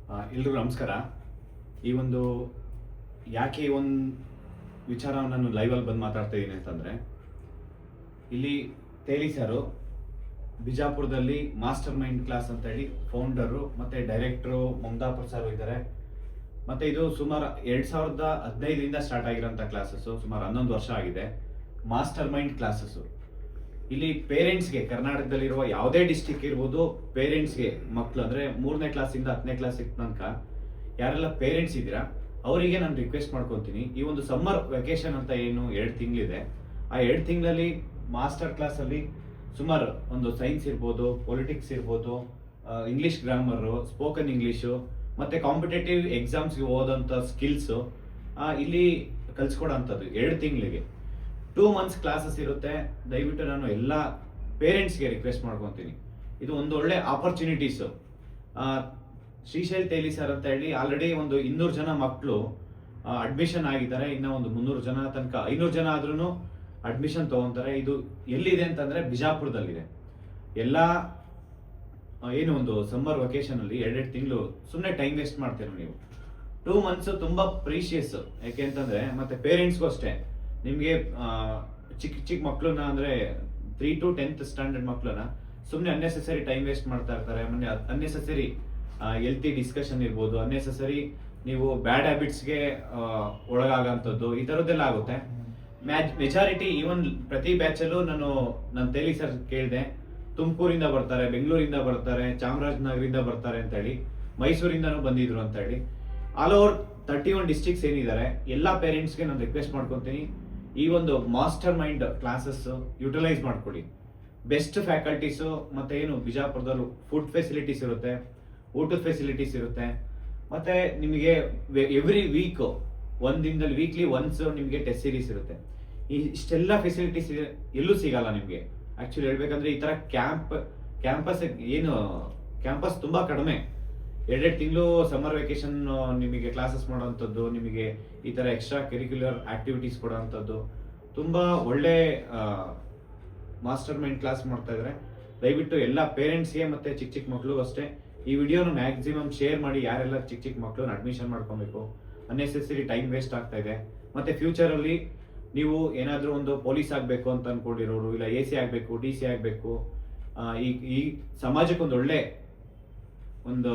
ಎಲ್ರಿಗೂ ನಮಸ್ಕಾರ. ಈ ಒಂದು ಯಾಕೆ ಈ ಒಂದು ವಿಚಾರವನ್ನು ನಾನು ಲೈವಲ್ಲಿ ಬಂದು ಮಾತಾಡ್ತಾ ಇದ್ದೀನಿ ಅಂತಂದರೆ, ಇಲ್ಲಿ ತೇಲಿ ಸರು ಬಿಜಾಪುರದಲ್ಲಿ ಮಾಸ್ಟರ್ ಮೈಂಡ್ ಕ್ಲಾಸ್ ಅಂತ ಹೇಳಿ ಫೌಂಡರು ಮತ್ತು ಡೈರೆಕ್ಟ್ರು ಮಮತಾಪುರ್ ಸರ್ ಇದ್ದಾರೆ. ಮತ್ತು ಇದು ಸುಮಾರು 2015ರಿಂದ ಸ್ಟಾರ್ಟ್ ಆಗಿರೋಂಥ ಕ್ಲಾಸಸ್ಸು, ಸುಮಾರು 11 ವರ್ಷ ಆಗಿದೆ. ಮಾಸ್ಟರ್ ಮೈಂಡ್ ಕ್ಲಾಸಸ್ಸು ಇಲ್ಲಿ ಪೇರೆಂಟ್ಸ್ಗೆ, ಕರ್ನಾಟಕದಲ್ಲಿರುವ ಯಾವುದೇ ಡಿಸ್ಟಿಕ್ ಇರ್ಬೋದು, ಪೇರೆಂಟ್ಸ್ಗೆ ಮಕ್ಕಳು ಅಂದರೆ 3ನೇ ಕ್ಲಾಸಿಂದ 10ನೇ ಕ್ಲಾಸಿಗೆ ತನಕ ಯಾರೆಲ್ಲ ಪೇರೆಂಟ್ಸ್ ಇದ್ದೀರಾ ಅವರಿಗೆ ನಾನು ರಿಕ್ವೆಸ್ಟ್ ಮಾಡ್ಕೊತೀನಿ, ಈ ಒಂದು ಸಮ್ಮರ್ ವೆಕೇಶನ್ ಅಂತ ಏನು 2 ತಿಂಗಳಿದೆ, ಆ 2 ತಿಂಗಳಲ್ಲಿ ಮಾಸ್ಟರ್ ಕ್ಲಾಸಲ್ಲಿ ಸುಮಾರು ಒಂದು ಸೈನ್ಸ್ ಇರ್ಬೋದು, ಪೊಲಿಟಿಕ್ಸ್ ಇರ್ಬೋದು, ಇಂಗ್ಲೀಷ್ ಗ್ರಾಮರು, ಸ್ಪೋಕನ್ ಇಂಗ್ಲೀಷು ಮತ್ತು ಕಾಂಪಿಟೇಟಿವ್ ಎಕ್ಸಾಮ್ಸ್ಗೆ ಓದೋಂಥ ಸ್ಕಿಲ್ಸು ಇಲ್ಲಿ ಕಲಿಸ್ಕೊಡೋಂಥದ್ದು 2 ತಿಂಗಳಿಗೆ 2 ಮಂತ್ಸ್ ಕ್ಲಾಸಸ್ ಇರುತ್ತೆ. ದಯವಿಟ್ಟು ನಾನು ಎಲ್ಲ ಪೇರೆಂಟ್ಸ್ಗೆ ರಿಕ್ವೆಸ್ಟ್ ಮಾಡ್ಕೊತೀನಿ, ಇದು ಒಂದು ಒಳ್ಳೆ ಆಪರ್ಚುನಿಟೀಸು. ಶ್ರೀಶೈಲ್ ತೇಲಿ ಸರ್ ಅಂತ ಹೇಳಿ ಆಲ್ರೆಡಿ ಒಂದು 200 ಜನ ಮಕ್ಕಳು ಅಡ್ಮಿಷನ್ ಆಗಿದ್ದಾರೆ. ಇನ್ನು ಒಂದು 300 ಜನ ತನಕ 500 ಜನ ಆದ್ರೂ ಅಡ್ಮಿಷನ್ ತೊಗೊತಾರೆ. ಇದು ಎಲ್ಲಿದೆ ಅಂತಂದರೆ ಬಿಜಾಪುರದಲ್ಲಿದೆ. ಎಲ್ಲ ಏನು ಒಂದು ಸಮ್ಮರ್ ವೆಕೇಶನಲ್ಲಿ 2 ತಿಂಗಳು ಸುಮ್ಮನೆ ಟೈಮ್ ವೇಸ್ಟ್ ಮಾಡ್ತೀರ ನೀವು. 2 ಮಂತ್ಸು ತುಂಬ ಪ್ರೀಶಿಯಸ್. ಯಾಕೆ ಅಂತಂದರೆ ಮತ್ತು ಪೇರೆಂಟ್ಸ್ಗೂ ಅಷ್ಟೇ, ನಿಮಗೆ ಚಿಕ್ಕ ಮಕ್ಕಳನ್ನ ಅಂದರೆ 3 to 10th ಸ್ಟ್ಯಾಂಡರ್ಡ್ ಮಕ್ಕಳನ್ನ ಸುಮ್ಮನೆ ಅನ್ನೆಸೆಸರಿ ಟೈಮ್ ವೇಸ್ಟ್ ಮಾಡ್ತಾ ಇರ್ತಾರೆ. ಮೊನ್ನೆ ಅನ್ನೆಸೆಸರಿ ಹೆಲ್ತಿ ಡಿಸ್ಕಷನ್ ಇರ್ಬೋದು, ಅನ್ನೆಸೆಸರಿ ನೀವು ಬ್ಯಾಡ್ ಹ್ಯಾಬಿಟ್ಸ್ಗೆ ಒಳಗಾಗೋಂಥದ್ದು, ಈ ಥರದ್ದೆಲ್ಲ ಆಗುತ್ತೆ. ಮೆಜಾರಿಟಿ ಈವನ್ ಪ್ರತಿ ಬ್ಯಾಚಲ್ಲೂ ನಾನು ತೇಲಿ ಸರ್ ಕೇಳಿದೆ, ತುಮಕೂರಿಂದ ಬರ್ತಾರೆ, ಬೆಂಗಳೂರಿಂದ ಬರ್ತಾರೆ, ಚಾಮರಾಜನಗರದಿಂದ ಬರ್ತಾರೆ ಅಂತೇಳಿ, ಮೈಸೂರಿಂದನೂ ಬಂದಿದ್ರು ಅಂತ ಹೇಳಿ. ಆಲ್ ಓವರ್ 31 ಡಿಸ್ಟ್ರಿಕ್ಟ್ಸ್ ಏನಿದ್ದಾರೆ ಎಲ್ಲ ಪೇರೆಂಟ್ಸ್ಗೆ ನಾನು ರಿಕ್ವೆಸ್ಟ್ ಮಾಡ್ಕೊತೀನಿ, ಈ ಒಂದು ಮಾಸ್ಟರ್ ಮೈಂಡ್ ಕ್ಲಾಸಸ್ ಯುಟಿಲೈಸ್ ಮಾಡ್ಕೊಳ್ಳಿ. ಬೆಸ್ಟ್ ಫ್ಯಾಕಲ್ಟೀಸು ಮತ್ತು ಏನು ಬಿಜಾಪುರದಲ್ಲೂ ಫುಡ್ ಫೆಸಿಲಿಟೀಸ್ ಇರುತ್ತೆ, ಊಟದ ಫೆಸಿಲಿಟೀಸ್ ಇರುತ್ತೆ. ಮತ್ತು ನಿಮಗೆ ಎವ್ರಿ ವೀಕ್ ಒಂದು ದಿನದಲ್ಲಿ ವೀಕ್ಲಿ ಒನ್ಸ್ ನಿಮಗೆ ಟೆಸ್ಟ್ ಸೀರೀಸ್ ಇರುತ್ತೆ. ಇಷ್ಟೆಲ್ಲ ಫೆಸಿಲಿಟೀಸ್ ಎಲ್ಲೂ ಸಿಗಲ್ಲ ನಿಮಗೆ. ಆ್ಯಕ್ಚುಲಿ ಹೇಳ್ಬೇಕಂದ್ರೆ ಈ ಥರ ಕ್ಯಾಂಪಸ್ ತುಂಬ ಕಡಿಮೆ. 2 ತಿಂಗಳು ಸಮ್ಮರ್ ವೆಕೇಶನ್ ನಿಮಗೆ ಕ್ಲಾಸಸ್ ಮಾಡೋವಂಥದ್ದು, ನಿಮಗೆ ಈ ಥರ ಎಕ್ಸ್ಟ್ರಾ ಕರಿಕ್ಯುಲರ್ ಆಕ್ಟಿವಿಟೀಸ್ ಕೊಡೋವಂಥದ್ದು, ತುಂಬ ಒಳ್ಳೆ ಮಾಸ್ಟರ್ ಮೈಂಡ್ ಕ್ಲಾಸ್ ಮಾಡ್ತಾ ಇದ್ದಾರೆ. ದಯವಿಟ್ಟು ಎಲ್ಲ ಪೇರೆಂಟ್ಸ್ಗೆ ಮತ್ತು ಚಿಕ್ಕ ಮಕ್ಕಳಿಗೂ ಅಷ್ಟೇ ಈ ವಿಡಿಯೋನ ಮ್ಯಾಕ್ಸಿಮಮ್ ಶೇರ್ ಮಾಡಿ. ಯಾರೆಲ್ಲ ಚಿಕ್ಕ ಮಕ್ಕಳನ್ನ ಅಡ್ಮಿಷನ್ ಮಾಡ್ಕೊಬೇಕು, ಅನ್ನೆಸೆಸರಿ ಟೈಮ್ ವೇಸ್ಟ್ ಆಗ್ತಾ ಇದೆ. ಮತ್ತು ಫ್ಯೂಚರಲ್ಲಿ ನೀವು ಏನಾದರೂ ಒಂದು ಪೊಲೀಸ್ ಆಗಬೇಕು ಅಂತ ಅಂದ್ಕೊಂಡಿರೋರು, ಇಲ್ಲ AC ಆಗಬೇಕು, DC ಆಗಬೇಕು, ಈ ಸಮಾಜಕ್ಕೆ ಒಂದು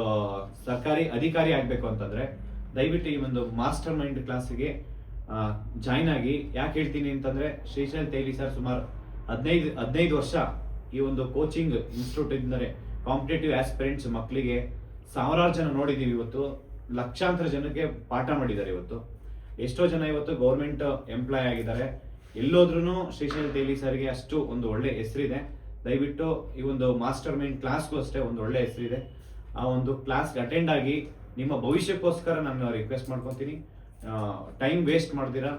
ಸರ್ಕಾರಿ ಅಧಿಕಾರಿ ಆಗಬೇಕು ಅಂತಂದರೆ ದಯವಿಟ್ಟು ಈ ಒಂದು ಮಾಸ್ಟರ್ ಮೈಂಡ್ ಕ್ಲಾಸಿಗೆ ಜಾಯ್ನ್ ಆಗಿ. ಯಾಕೆ ಹೇಳ್ತೀನಿ ಅಂತಂದರೆ, ಶ್ರೀಶೈಲ್ ತೇಲಿ ಸರ್ ಸುಮಾರು 15 ವರ್ಷ ಈ ಒಂದು ಕೋಚಿಂಗ್ ಇನ್ಸ್ಟಿಟ್ಯೂಟ್ ಇದ್ದರೆ ಕಾಂಪಿಟೇಟಿವ್ ಆಸ್ಪಿರೆಂಟ್ಸ್ ಮಕ್ಕಳಿಗೆ ಸಾವಿರಾರು ಜನ ನೋಡಿದ್ದೀವಿ. ಇವತ್ತು ಲಕ್ಷಾಂತರ ಜನಕ್ಕೆ ಪಾಠ ಮಾಡಿದ್ದಾರೆ. ಇವತ್ತು ಎಷ್ಟೋ ಜನ ಇವತ್ತು ಗೌರ್ಮೆಂಟ್ ಎಂಪ್ಲಾಯ್ ಆಗಿದ್ದಾರೆ. ಎಲ್ಲೋದ್ರೂ ಶ್ರೀಶೈಲ್ ತೇಲಿ ಸರ್ಗೆ ಅಷ್ಟು ಒಂದು ಒಳ್ಳೆ ಹೆಸರಿದೆ. ದಯವಿಟ್ಟು ಈ ಒಂದು ಮಾಸ್ಟರ್ ಮೈಂಡ್ ಕ್ಲಾಸ್ಗೂ ಅಷ್ಟೇ ಒಂದು ಒಳ್ಳೆ ಹೆಸರಿದೆ. ಆ ಒಂದು ಕ್ಲಾಸ್ಗೆ ಅಟೆಂಡ್ ಆಗಿ ನಿಮ್ಮ ಭವಿಷ್ಯಕ್ಕೋಸ್ಕರ ನಾನು ರಿಕ್ವೆಸ್ಟ್ ಮಾಡ್ಕೊತೀನಿ. ಟೈಮ್ ವೇಸ್ಟ್ ಮಾಡ್ದಿರಾ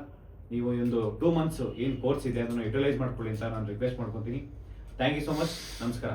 ನೀವು ಈ ಒಂದು 2 ಮಂತ್ಸ್ ಏನು ಕೋರ್ಸ್ ಇದೆ ಅದನ್ನು ಯುಟಿಲೈಸ್ ಮಾಡ್ಕೊಳ್ಳಿ ಅಂತ ನಾನು ರಿಕ್ವೆಸ್ಟ್ ಮಾಡ್ಕೊತೀನಿ. Thank you so much. ನಮಸ್ಕಾರ.